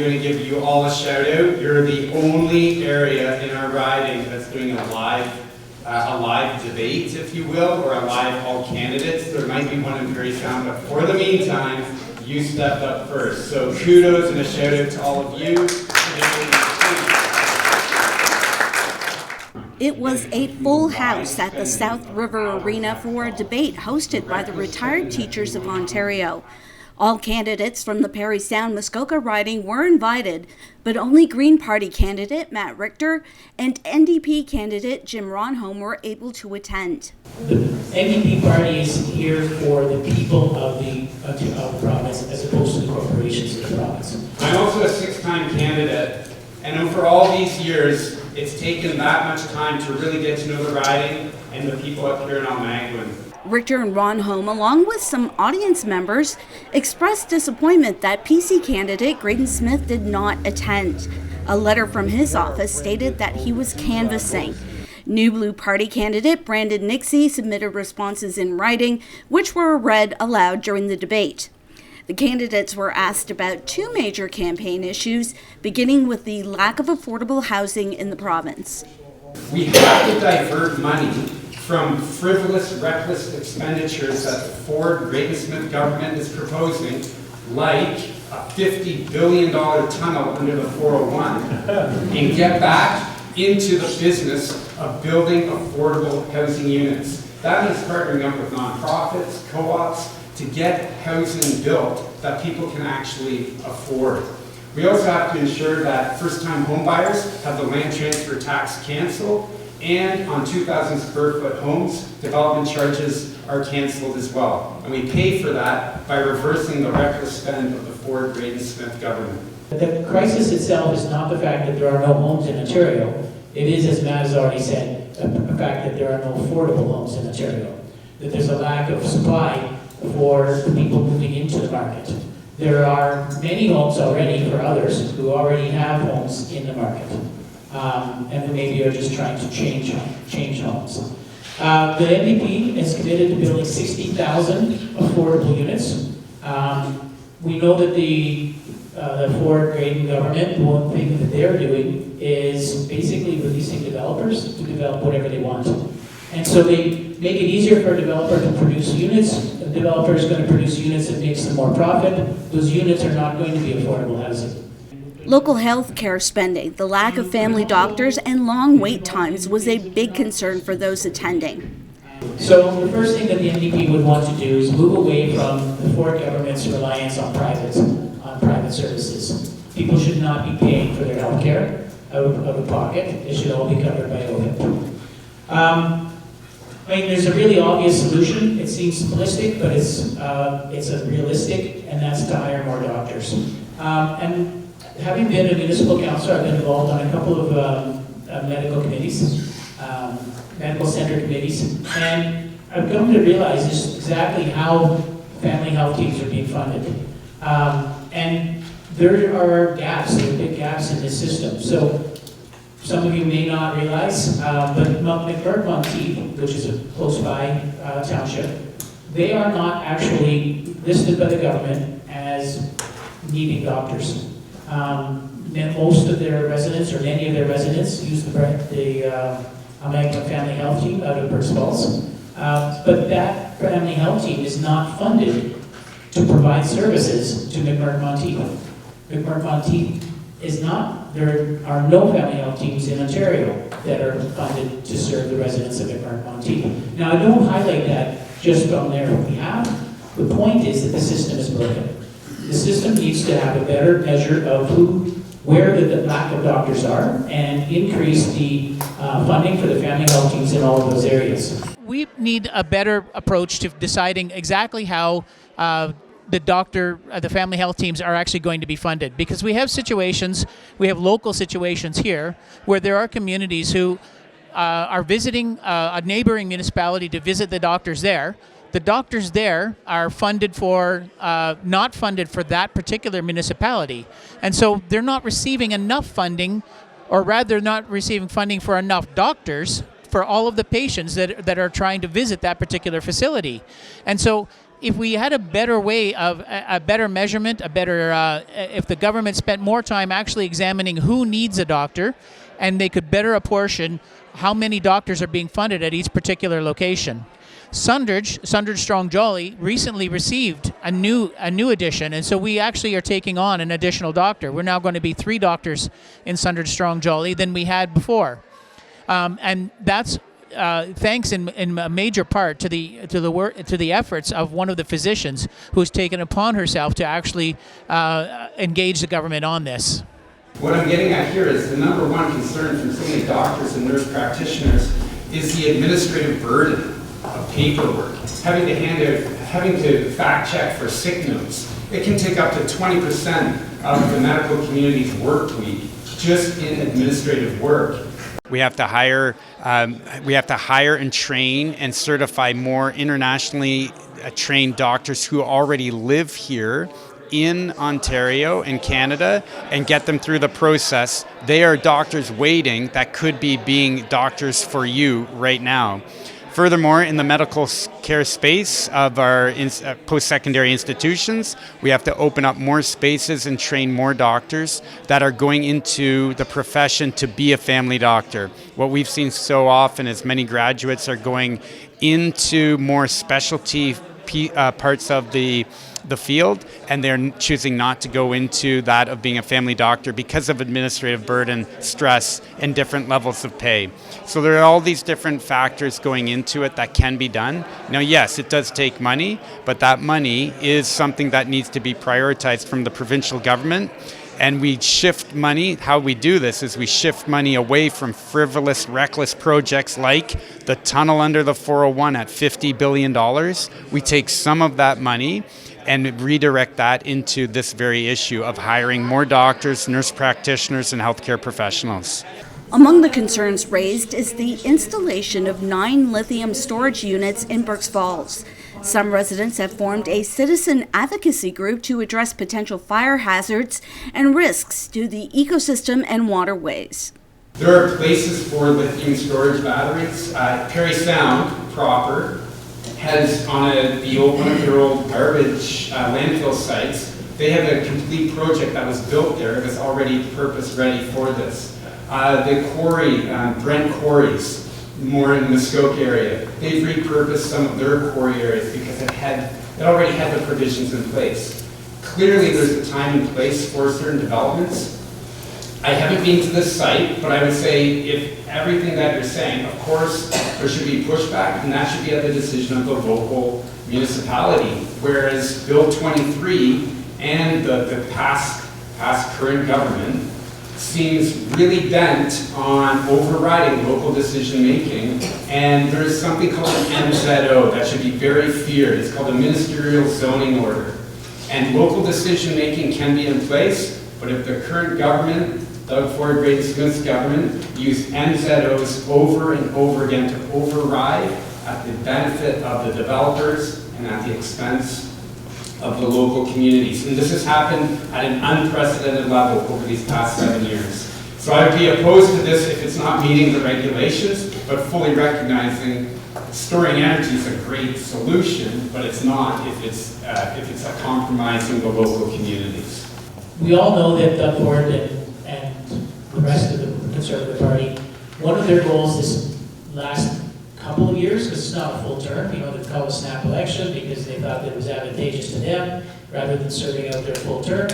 going to give you all a shout out. You're the only area in our riding that's doing a live debate, if you will, or a live all candidates. There might be one in Parry Sound, but for the meantime, you stepped up first. So kudos and a shout out to all of you. It was a full house at the South River Arena for a debate hosted by the Retired Teachers of Ontario. All candidates from the Parry Sound Muskoka riding were invited, but only Green Party candidate Matt Richter and NDP candidate Jim Ronholm were able to attend. The NDP party is here for the people of the province as opposed to the corporations of the province. I'm also a six-time candidate, and for all these years, it's taken that much time to really get to know the riding and the people up here in Almaguin. Richter and Ronholm, along with some audience members, expressed disappointment that PC candidate Graydon Smith did not attend. A letter from his office stated that he was canvassing. New Blue Party candidate Brandon Nixie submitted responses in writing, which were read aloud during the debate. The candidates were asked about two major campaign issues, beginning with the lack of affordable housing in the province. We have to divert money from frivolous, reckless expenditures that the Ford-Graydon-Smith government is proposing, like a $50 billion tunnel under the 401, and get back into the business of building affordable housing units. That means partnering up with nonprofits, co-ops, to get housing built that people can actually afford. We also have to ensure that first-time homebuyers have the land transfer tax canceled, and on 2,000 square foot homes, development charges are canceled as well. And we pay for that by reversing the reckless spend of the Ford-Graydon-Smith government. The crisis itself is not the fact that there are no homes in Ontario. It is, as Matt has already said, the fact that there are no affordable homes in Ontario. That there's a lack of supply for the people moving into the market. There are many homes already for others who already have homes in the market. And who maybe are just trying to change homes. The NDP is committed to building 60,000 affordable units. We know that the Ford-Graydon government, one thing that they're doing is basically releasing developers to develop whatever they want. And so they make it easier for a developer to produce units. The developer is going to produce units that makes them more profit. Those units are not going to be affordable housing. Local health care spending, the lack of family doctors, and long wait times was a big concern for those attending. So the first thing that the NDP would want to do is move away from the Ford government's reliance on private services. People should not be paying for their health care out of pocket. It should all be covered by OHIP. I mean, there's a really obvious solution. It seems simplistic, but it's a realistic, and that's to hire more doctors. And having been a municipal councillor, I've been involved on a couple of medical committees, medical center committees, and I've come to realize just exactly how family health teams are being funded. And there are gaps, there are big gaps in this system. So some of you may not realize, but McMurray-Monteith, which is a close by township, they are not actually listed by the government as needing doctors. Most of their residents, or many of their residents, use the American Family Health Team out of Burk. But that family health team is not funded to provide services to McMurray-Monteith. McMurray-Monteith is not, there are no family health teams in Ontario that are funded to serve the residents of McMurray-Monteith. Now, I don't highlight that just on their behalf. The point is that the system is broken. The system needs to have a better measure of where the lack of doctors are, and increase the funding for the family health teams in all of those areas. We need a better approach to deciding exactly how the family health teams are actually going to be funded, because we have local situations here where there are communities who are visiting a neighboring municipality to visit the doctors there. The doctors there are not funded for that particular municipality. And so they're not receiving enough funding, or rather not receiving funding for enough doctors for all of the patients that are trying to visit that particular facility. And so if we had a better way of a better measurement, a better if the government spent more time actually examining who needs a doctor, and they could better apportion how many doctors are being funded at each particular location. Sundridge Strong Jolly recently received a new addition, and so we actually are taking on an additional doctor. We're now going to be 3 doctors in Sundridge Strong Jolly than we had before, and that's thanks in a major part to the efforts of one of the physicians who's taken upon herself to actually engage the government on this. What I'm getting at here is the number one concern from so many doctors and nurse practitioners is the administrative burden of paperwork, having to fact check for sick notes. It can take up to 20% of the medical community's work week just in administrative work. We have to hire and train and certify more internationally trained doctors who already live here in Ontario and Canada and get them through the process. They are doctors waiting that could be being doctors for you right now. Furthermore, in the medical care space of our post-secondary institutions, we have to open up more spaces and train more doctors that are going into the profession to be a family doctor. What we've seen so often is many graduates are going into more specialty parts of the field, and they're choosing not to go into that of being a family doctor because of administrative burden, stress, and different levels of pay. So there are all these different factors going into it that can be done. Now, yes, it does take money, but that money is something that needs to be prioritized from the provincial government. And we shift money. How we do this is we shift money away from frivolous, reckless projects like the tunnel under the 401 at $50 billion. We take some of that money and redirect that into this very issue of hiring more doctors, nurse practitioners, and healthcare professionals. Among the concerns raised is the installation of 9 lithium storage units in Burk's Falls. Some residents have formed a citizen advocacy group to address potential fire hazards and risks to the ecosystem and waterways. There are places for lithium storage batteries. Parry Sound proper has on one of their old garbage landfill sites, they have a complete project that was built there that's already purpose ready for this. The quarry, Brent Quarries, more in the Muskoka area, they've repurposed some of their quarry areas because it already had the provisions in place. Clearly there's a time and place for certain developments. I haven't been to this site, but I would say if everything that you're saying, of course, there should be pushback, and that should be at the decision of the local municipality. Whereas Bill 23 and the past current government seems really bent on overriding local decision making, and there is something called an MZO that should be very feared. It's called a ministerial zoning order. And local decision making can be in place, but if the current government, Doug Ford, Graydon Smith's government, used MZOs over and over again to override at the benefit of the developers and at the expense of the local communities. And this has happened at an unprecedented level over these past 7 years. So I would be opposed to this if it's not meeting the regulations, but fully recognizing storing energy is a great solution, but it's not if it's compromising the local communities. We all know that Doug Ford and the rest of the Conservative Party, one of their goals this last couple of years, because it's not a full term, they call it a snap election because they thought that it was advantageous to them rather than serving out their full term.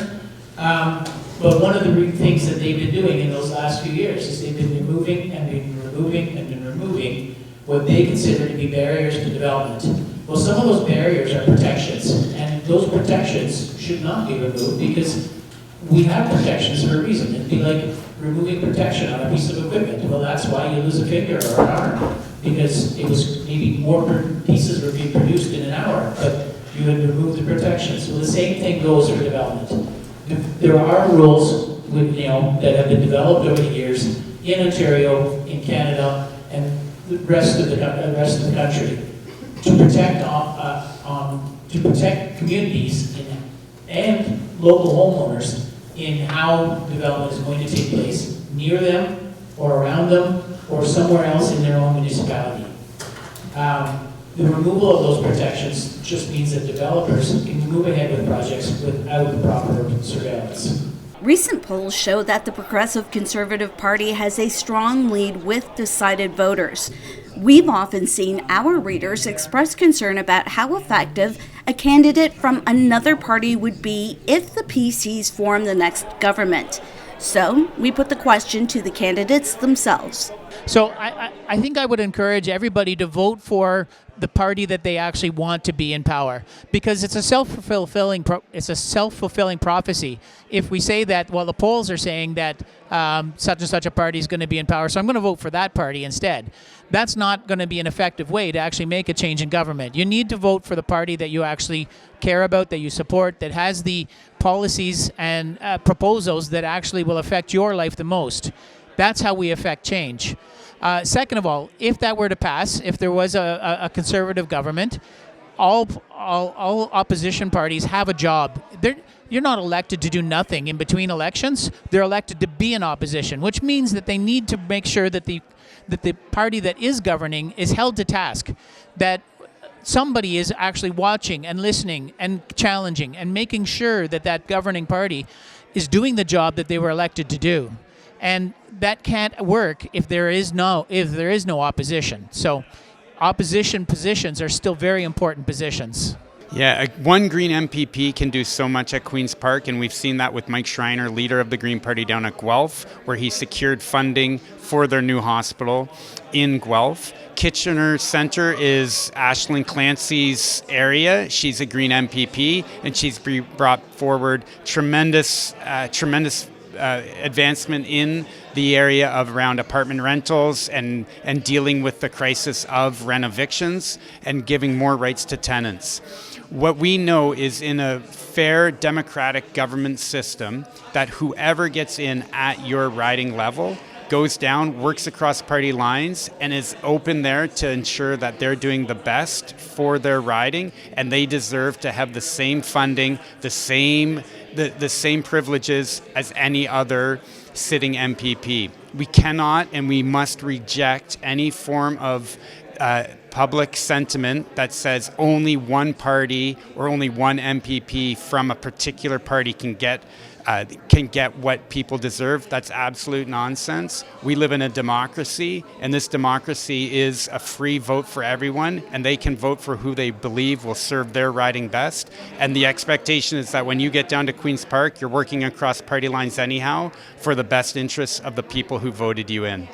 But one of the things that they've been doing in those last few years is they've been removing what they consider to be barriers to development. Well, some of those barriers are protections, and those protections should not be removed because we have protections for a reason. It'd be like removing protection on a piece of equipment. Well, that's why you lose a finger or an arm, because it was maybe more pieces were being produced in an hour, but you had removed the protection. So the same thing goes for development. There are rules that have been developed over the years in Ontario, in Canada, and the rest of the country to protect communities and local homeowners in how development is going to take place near them or around them or somewhere else in their own municipality. The removal of those protections just means that developers can move ahead with projects without proper surveillance. Recent polls show that the Progressive Conservative Party has a strong lead with decided voters. We've often seen our readers express concern about how effective a candidate from another party would be if the PCs form the next government. So we put the question to the candidates themselves. So I think I would encourage everybody to vote for the party that they actually want to be in power, because it's a self-fulfilling prophecy. If we say that, well, the polls are saying that such and such a party is going to be in power, so I'm going to vote for that party instead. That's not going to be an effective way to actually make a change in government. You need to vote for the party that you actually care about, that you support, that has the policies and proposals that actually will affect your life the most. That's how we affect change. Second of all, if that were to pass, if there was a conservative government, all opposition parties have a job. You're not elected to do nothing in between elections. They're elected to be in opposition, which means that they need to make sure that the party that is governing is held to task, that somebody is actually watching and listening and challenging and making sure that that governing party is doing the job that they were elected to do. And that can't work if there is no opposition. So opposition positions are still very important positions. Yeah, one Green MPP can do so much at Queen's Park, and we've seen that with Mike Schreiner, leader of the Green Party down at Guelph, where he secured funding for their new hospital in Guelph. Kitchener Centre is Aisling Clancy's area. She's a Green MPP, and she's brought forward tremendous advancement in the area of around apartment rentals and dealing with the crisis of rent evictions and giving more rights to tenants. What we know is in a fair democratic government system that whoever gets in at your riding level goes down, works across party lines, and is open there to ensure that they're doing the best for their riding, and they deserve to have the same funding, the same privileges as any other sitting MPP. We cannot and we must reject any form of public sentiment that says only one party or only one MPP from a particular party can get what people deserve. That's absolute nonsense. We live in a democracy, and this democracy is a free vote for everyone, and they can vote for who they believe will serve their riding best. And the expectation is that when you get down to Queen's Park, you're working across party lines anyhow for the best interests of the people who voted you in.